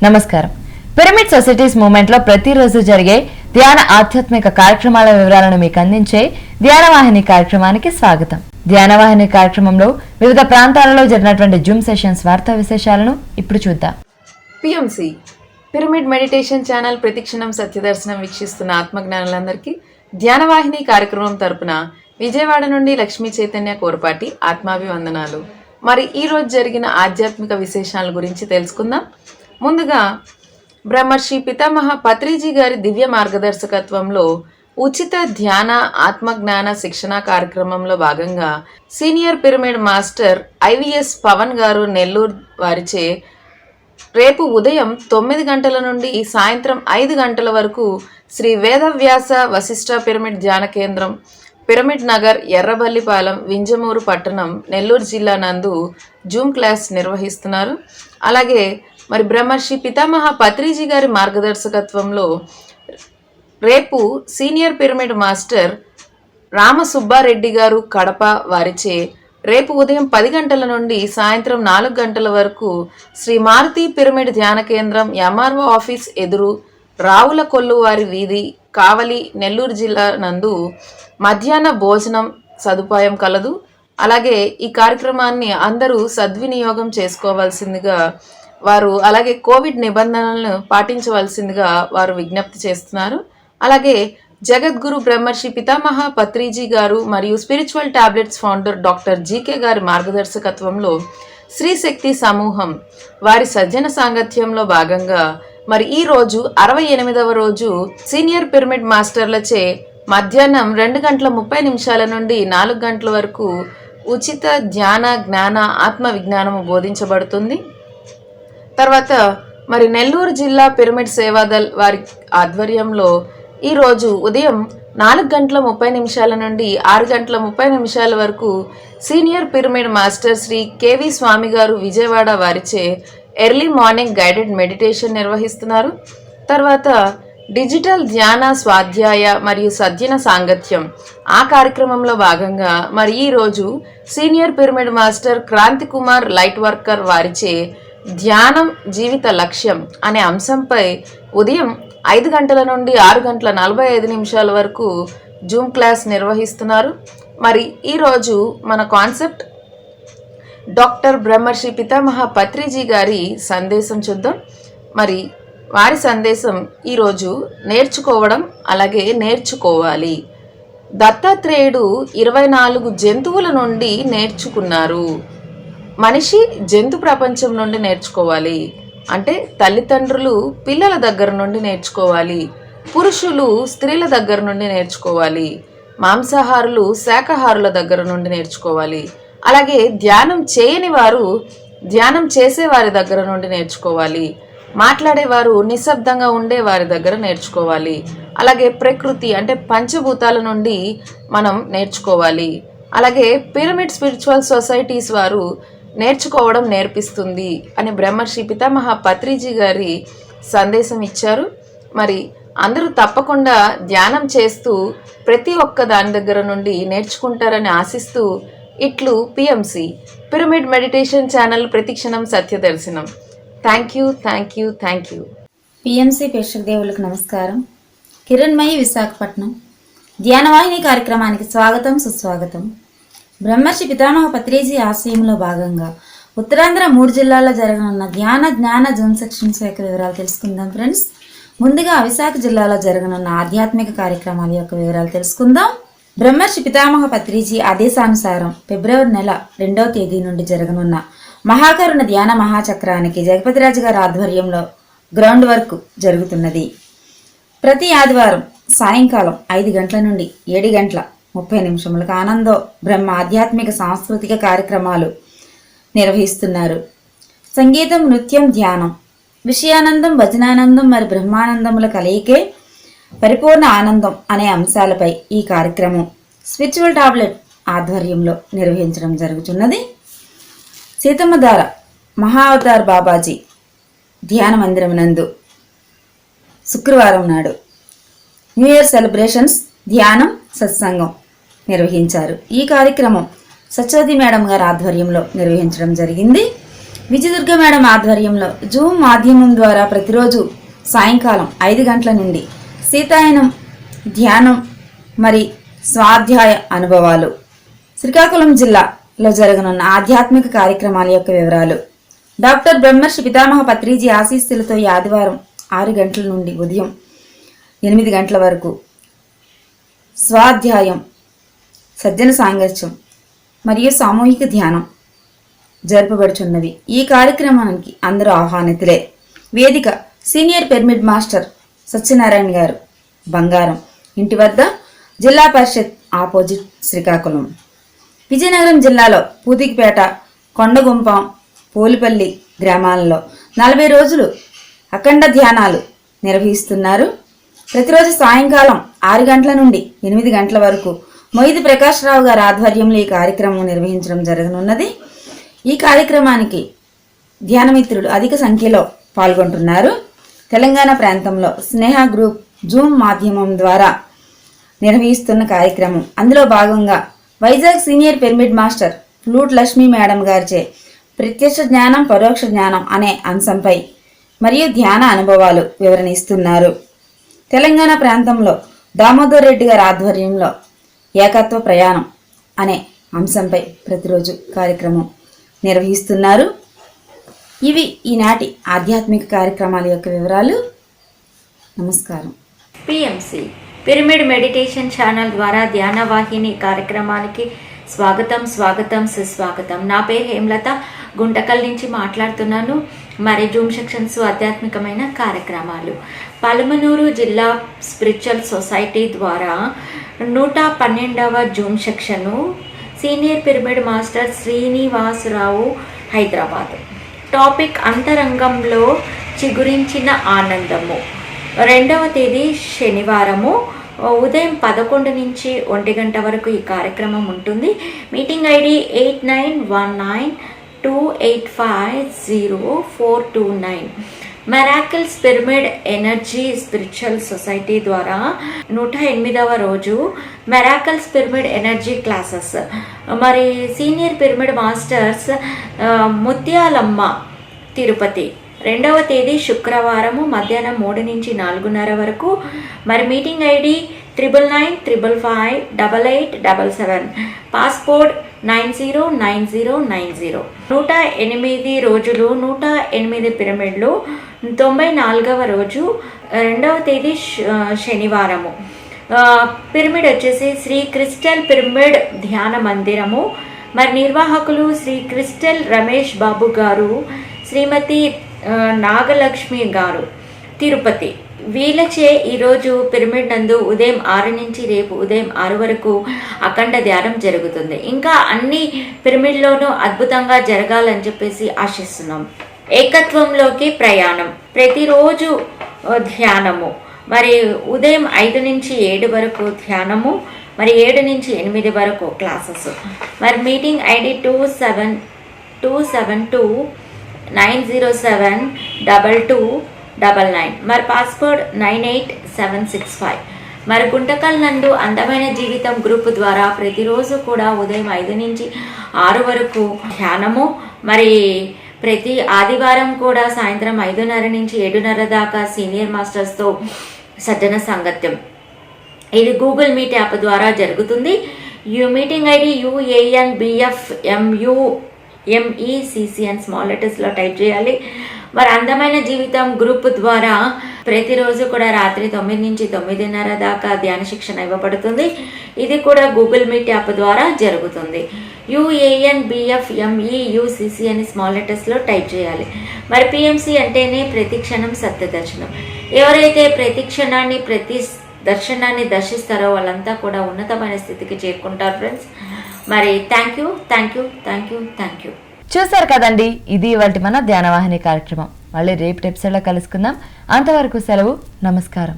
నమస్కారం. Pyramid societies movement లో ప్రతిరోజు జరిగే ధ్యాన ఆధ్యాత్మిక కార్యక్రమాల వివరాలను మీకు అందించే ధ్యాన వాహిని కార్యక్రమానికి స్వాగతం. ధ్యాన వాహిని కార్యక్రమంలో వివిధ ప్రాంతాలలో జరిగినటువంటి జూమ్ సెషన్స్ వార్తా విశేషాలను ఇప్పుడు చూద్దాం. PMC పిరమిడ్ మెడిటేషన్ ఛానల్ ప్రతిక్షణం సత్యదర్శనం వీక్షిస్తున్న ఆత్మజ్ఞానులందరికీ ధ్యాన వాహిని కార్యక్రమం తరపున విజయవాడ నుండి లక్ష్మీ చైతన్య కోరపాటి ఆత్మాభివందనాలు. మరి ఈ రోజు జరిగిన ఆధ్యాత్మిక విశేషాల గురించి తెలుసుకుందాం. ముందుగా బ్రహ్మర్షి పితామహ పత్రిజీ గారి దివ్య మార్గదర్శకత్వంలో ఉచిత ధ్యాన ఆత్మజ్ఞాన శిక్షణ కార్యక్రమంలో భాగంగా senior pyramid master IVS Pavan garu Nellore వారిచే రేపు ఉదయం 9 గంటల నుండి సాయంత్రం 5 గంటల వరకు శ్రీ వేదవ్యాస వశిష్ఠ పిరమిడ్ ధ్యాన కేంద్రం, పిరమిడ్ నగర్, ఎర్రబల్లిపాలెం, వింజమూరు పట్టణం, నెల్లూరు జిల్లా నందు జూమ్ క్లాస్ నిర్వహిస్తున్నారు. అలాగే మరి బ్రహ్మర్షి పితామహ పత్రిజీ గారి మార్గదర్శకత్వంలో రేపు సీనియర్ పిరమిడ్ మాస్టర్ రామసుబ్బారెడ్డి గారు కడప వారిచే రేపు ఉదయం 10 గంటల నుండి సాయంత్రం 4 గంటల వరకు శ్రీ మారుతి పిరమిడ్ ధ్యాన కేంద్రం, MRO ఆఫీస్ ఎదురు, రావుల కొల్లు వారి వీధి, కావలి, నెల్లూరు జిల్లా నందు మధ్యాహ్న భోజనం సదుపాయం కలదు. అలాగే ఈ కార్యక్రమాన్ని అందరూ సద్వినియోగం చేసుకోవాల్సిందిగా వారు, అలాగే కోవిడ్ నిబంధనలను పాటించవలసిందిగా వారు విజ్ఞప్తి చేస్తున్నారు. అలాగే జగద్గురు బ్రహ్మర్షి పితామహ పత్రిజీ గారు మరియు spiritual tablets founder doctor GK గారి మార్గదర్శకత్వంలో శ్రీశక్తి సమూహం వారి సజ్జన సాంగత్యంలో భాగంగా మరి ఈ రోజు 68వ రోజు సీనియర్ పిరమిడ్ మాస్టర్లచే మధ్యాహ్నం 2 గంటల 30 నిమిషాల నుండి 4 గంటల వరకు ఉచిత ధ్యాన జ్ఞాన ఆత్మ విజ్ఞానము బోధించబడుతుంది. తర్వాత మరి నెల్లూరు జిల్లా పిరమిడ్ సేవాదల్ వారి ఆధ్వర్యంలో ఈరోజు ఉదయం 4 గంటల 30 నిమిషాల నుండి 6 గంటల 30 నిమిషాల వరకు senior pyramid master Shri KV Swami garu Vijayawada వారిచే ఎర్లీ మార్నింగ్ గైడెడ్ మెడిటేషన్ నిర్వహిస్తున్నారు. తర్వాత డిజిటల్ ధ్యాన స్వాధ్యాయ మరియు సద్యన సాంగత్యం ఆ కార్యక్రమంలో భాగంగా మరి ఈరోజు senior pyramid master Kranti Kumar light worker వారిచే ధ్యానం జీవిత లక్ష్యం అనే అంశంపై ఉదయం 5 గంటల నుండి 6 గంటల 45 నిమిషాల వరకు జూమ్ క్లాస్ నిర్వహిస్తున్నారు. మరి ఈరోజు మన కాన్సెప్ట్ డాక్టర్ బ్రహ్మర్షి పితామహ పత్రిజీ గారి సందేశం చూద్దాం. మరి వారి సందేశం ఈరోజు నేర్చుకోవడం, అలాగే నేర్చుకోవాలి. దత్తాత్రేయుడు 24 జంతువుల నుండి నేర్చుకున్నారు. మనిషి జంతు ప్రపంచం నుండి నేర్చుకోవాలి. అంటే తల్లిదండ్రులు పిల్లల దగ్గర నుండి నేర్చుకోవాలి, పురుషులు స్త్రీల దగ్గర నుండి నేర్చుకోవాలి, మాంసాహారులు శాకాహారుల దగ్గర నుండి నేర్చుకోవాలి. అలాగే ధ్యానం చేయని వారు ధ్యానం చేసే వారి దగ్గర నుండి నేర్చుకోవాలి, మాట్లాడేవారు నిశ్శబ్దంగా ఉండే వారి దగ్గర నేర్చుకోవాలి. అలాగే ప్రకృతి అంటే పంచభూతాల నుండి మనం నేర్చుకోవాలి. అలాగే పిరమిడ్ స్పిరిచువల్ సొసైటీస్ వారు నేర్చుకోవడం నేర్పిస్తుంది అని బ్రహ్మర్షి పితామహ పత్రిజీ గారి సందేశం ఇచ్చారు. మరి అందరూ తప్పకుండా ధ్యానం చేస్తూ ప్రతి ఒక్క దాని దగ్గర నుండి నేర్చుకుంటారని ఆశిస్తూ ఇట్లు PMC పిరమిడ్ మెడిటేషన్ ఛానల్ ప్రతిక్షణం సత్యదర్శనం. Thank you. PMC ప్రేక్షక దేవులకు నమస్కారం. కిరణ్మయి విశాఖపట్నం ధ్యానవాహిని కార్యక్రమానికి స్వాగతం, సుస్వాగతం. బ్రహ్మర్షి పితామహ పత్రిజీ ఆశయంలో భాగంగా ఉత్తరాంధ్ర 3 జిల్లాల్లో జరగనున్న ధ్యాన జ్ఞాన జూమ్ సెక్షన్స్ యొక్క వివరాలు తెలుసుకుందాం ఫ్రెండ్స్. ముందుగా విశాఖ జిల్లాలో జరగనున్న ఆధ్యాత్మిక కార్యక్రమాల యొక్క వివరాలు తెలుసుకుందాం. బ్రహ్మర్షి పితామహ పత్రిజీ ఆదేశానుసారం ఫిబ్రవరి నెల 2వ తేదీ నుండి జరగనున్న మహాకరుణ ధ్యాన మహాచక్రానికి జగపతిరాజు గారి ఆధ్వర్యంలో గ్రౌండ్ వర్క్ జరుగుతున్నది. ప్రతి ఆదివారం సాయంకాలం 5 గంటల నుండి 7 గంటల 30 నిమిషములకు ఆనందో బ్రహ్మ ఆధ్యాత్మిక సాంస్కృతిక కార్యక్రమాలు నిర్వహిస్తున్నారు. సంగీతం, నృత్యం, ధ్యానం, విషయానందం, భజనానందం మరి బ్రహ్మానందముల కలయికే పరిపూర్ణ ఆనందం అనే అంశాలపై ఈ కార్యక్రమం స్పిరిచువల్ టాబ్లెట్ ఆధ్వర్యంలో నిర్వహించడం జరుగుతున్నది. సీతమ్మధార మహావతార్ బాబాజీ ధ్యాన మందిరం నందు శుక్రవారం నాడు న్యూ ఇయర్ సెలబ్రేషన్స్ ధ్యానం సత్సంగం నిర్వహించారు. ఈ కార్యక్రమం సత్యవతి మేడం గారి ఆధ్వర్యంలో నిర్వహించడం జరిగింది. విజయదుర్గ మేడం ఆధ్వర్యంలో జూమ్ మాధ్యమం ద్వారా ప్రతిరోజు సాయంకాలం 5 గంటల నుండి సీతాయనం, ధ్యానం మరి స్వాధ్యాయ అనుభవాలు, శ్రీకాకుళం జిల్లాలో జరగనున్న ఆధ్యాత్మిక కార్యక్రమాల యొక్క వివరాలు, డాక్టర్ బ్రహ్మర్షి పితామహ పత్రిజీ ఆశీస్సులతో ఈ ఆదివారం 6 గంటల నుండి ఉదయం 8 గంటల వరకు స్వాధ్యాయం, సజ్జన సాంగత్యం మరియు సామూహిక ధ్యానం జరపబడుచున్నవి. ఈ కార్యక్రమానికి అందరూ ఆహ్వానితులే. వేదిక సీనియర్ పిరమిడ్ మాస్టర్ సత్యనారాయణ గారు, బంగారం, ఇంటి వద్ద, జిల్లా పరిషత్ ఆపోజిట్, శ్రీకాకుళం. విజయనగరం జిల్లాలో పూతికిపేట, కొండగుంపం, పోలిపల్లి గ్రామాలలో 40 రోజులు అఖండ ధ్యానాలు నిర్వహిస్తున్నారు. ప్రతిరోజు సాయంకాలం 6 గంటల నుండి 8 గంటల వరకు మొయిది ప్రకాశ్రావు గారి ఆధ్వర్యంలో ఈ కార్యక్రమం నిర్వహించడం జరగనున్నది. ఈ కార్యక్రమానికి ధ్యానమిత్రులు అధిక సంఖ్యలో పాల్గొంటున్నారు. తెలంగాణ ప్రాంతంలో స్నేహ గ్రూప్ జూమ్ మాధ్యమం ద్వారా నిర్వహిస్తున్న కార్యక్రమం. అందులో భాగంగా Vizag senior pyramid master flute Lakshmi madam గారిచే ప్రత్యక్ష జ్ఞానం, పరోక్ష జ్ఞానం అనే అంశంపై మరియు ధ్యాన అనుభవాలు వివరణ ఇస్తున్నారు. తెలంగాణ ప్రాంతంలో దామోదర్ రెడ్డి గారి ఆధ్వర్యంలో ఏకత్వ ప్రయాణం అనే అంశంపై ప్రతిరోజు కార్యక్రమం నిర్వహిస్తున్నారు. ఇవి ఈనాటి ఆధ్యాత్మిక కార్యక్రమాల యొక్క వివరాలు. నమస్కారం. పిఎంసి పిరమిడ్ మెడిటేషన్ ఛానల్ ద్వారా ధ్యాన వాహిని కార్యక్రమానికి స్వాగతం సుస్వాగతం. నా పేరు హేమలత, గుంటకల్ నుంచి మాట్లాడుతున్నాను. మరి జూమ్ సెక్షన్స్ ఆధ్యాత్మికమైన కార్యక్రమాలు. పలమనూరు జిల్లా స్పిరిచువల్ సొసైటీ ద్వారా 112వ zoom section senior pyramid master Srinivasarao, Hyderabad. Topic అంతరంగంలో చిగురించిన ఆనందము. 2వ తేదీ శనివారము ఉదయం 11 నుంచి 1 గంట వరకు ఈ కార్యక్రమం ఉంటుంది. Meeting ID 891928500429. Miracles pyramid energy spiritual society ద్వారా 108వ రోజు మెరాకిల్స్ పిరమిడ్ ఎనర్జీ క్లాసెస్. మరి senior pyramid masters Mutyalamma, Tirupati. 2వ తేదీ శుక్రవారము మధ్యాహ్నం 3 నుంచి 4:30 వరకు. మరి మీటింగ్ ఐడి 9955588877. పాస్పోర్ట్ 909090. 108 రోజులు, 108 పిరమిడ్లు. 94వ రోజు 2వ తేదీ శనివారము. పిరమిడ్ వచ్చేసి శ్రీ క్రిస్టల్ పిరమిడ్ ధ్యాన మందిరము. మరి నిర్వాహకులు శ్రీ క్రిస్టల్ రమేష్ బాబు గారు, శ్రీమతి నాగలక్ష్మి గారు, తిరుపతి. వీళ్ళచే ఈరోజు పిరమిడ్ నందు ఉదయం 6 నుంచి రేపు ఉదయం 6 వరకు అఖండ ధ్యానం జరుగుతుంది. ఇంకా అన్ని పిరమిడ్లోనూ అద్భుతంగా జరగాలని చెప్పేసి ఆశిస్తున్నాం. ఏకత్వంలోకి ప్రయాణం. ప్రతిరోజు ధ్యానము. మరి ఉదయం 5 నుంచి 7 వరకు ధ్యానము. మరి 7 నుంచి 8 వరకు క్లాసెస్. మరి మీటింగ్ ఐడి 27229072299. మరి పాస్వర్డ్ 98765. మరి గుంటకల్ నందు అందమైన జీవితం గ్రూప్ ద్వారా ప్రతిరోజు కూడా ఉదయం 5 నుంచి 6 వరకు ధ్యానము. మరి ప్రతి ఆదివారం కూడా సాయంత్రం 5:30 నుంచి 7:30 దాకా సీనియర్ మాస్టర్స్తో సజ్జన సాంగత్యం. ఇది గూగుల్ మీట్ యాప్ ద్వారా జరుగుతుంది. మీటింగ్ ఐడి UANBFMUMECCN స్మాల్ లెటర్స్లో టైప్ చేయాలి. మరి అందమైన జీవితం గ్రూప్ ద్వారా ప్రతిరోజు కూడా రాత్రి 9 నుంచి 9:30 దాకా ధ్యాన శిక్షణ ఇవ్వబడుతుంది. ఇది కూడా గూగుల్ మీట్ యాప్ ద్వారా జరుగుతుంది. UANBFMEUCCN స్మాల్ లెటర్స్లో టైప్ చేయాలి. మరి పిఎంసి అంటేనే ప్రతి క్షణం సత్య దర్శనం. ఎవరైతే ప్రతి క్షణాన్ని, ప్రతి దర్శనాన్ని దర్శిస్తారో వాళ్ళంతా కూడా ఉన్నతమైన స్థితికి చేరుకుంటారు ఫ్రెండ్స్. మరి థ్యాంక్ యూ. చూసారు కదండి, ఇది ఇవాల్టి మన ధ్యానవాహిని కార్యక్రమం. మళ్ళీ రేపు ఎపిసోడ్లో కలుసుకుందాం. అంతవరకు సెలవు. నమస్కారం.